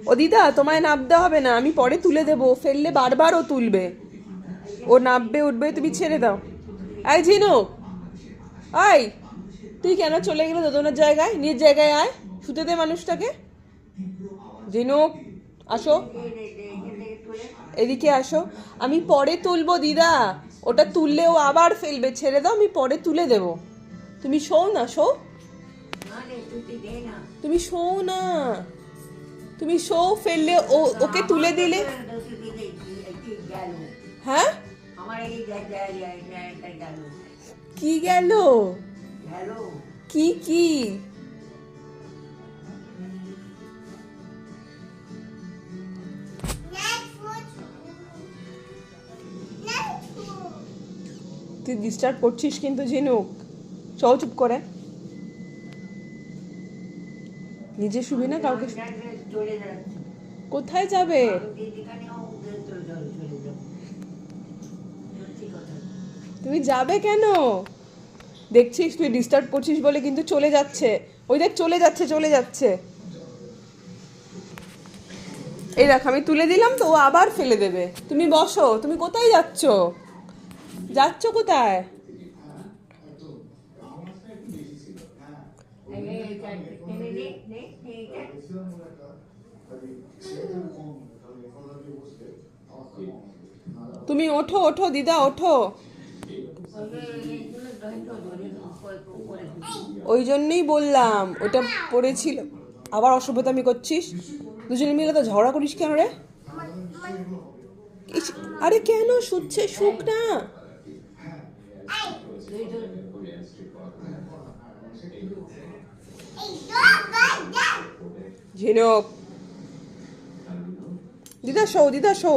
ও দিদা, তোমায় নাবতে হবে না, আমি পরে তুলে দেবো। ফেললে বারবার ও তুলবে, ও নাববে উঠবে, তুমি ছেড়ে দাও। এই ঝিনুক, আয়, তুই কেন চলে গেলে দোদনের জায়গায়? নিজ জায়গায় আয়, শুতে দে মানুষটাকে। ঝিনুক, আসো, এদিকে আসো। আমি পরে তুলবো দিদা, ওটা তুললে ও আবার ফেলবে, ছেড়ে দাও, আমি পরে তুলে দেবো। তুমি শোও না, শো, তুমি শোও না, তুমি শো, ফেললে ও ওকে তুলে দিলে। হ্যাঁ, কি গেল? কি কি? তুই ডিস্টার্ব করছিস কিন্তু ঝিনুক, চল চুপ করে। নিজে শুবি না, কাউকে কোথায় যাবে? তুমি যাবে কেন? দেখছিস তুই ডিস্টার্ব করছিস বলে কিন্তু চলে যাচ্ছে। ওই দেখ, চলে যাচ্ছে, চলে যাচ্ছে। এই দেখ, আমি তুলে দিলাম তো, ও আবার ফেলে দেবে। তুমি বসো, তুমি কোথায় যাচ্ছ? যাচ্ছ কোথায়? তুমি ওঠো, ওঠো দিদা, ওঠো। ওই জন্যই বললাম, ওটা পড়েছিল। আবার অসভ্যতামি করছিস, দুজনে মিলে তো ঝগড়া করিস কেন রে? আরে কেন শুচ্ছে, শুক না। ঝিনুক, দিদা শো, দিদা শো।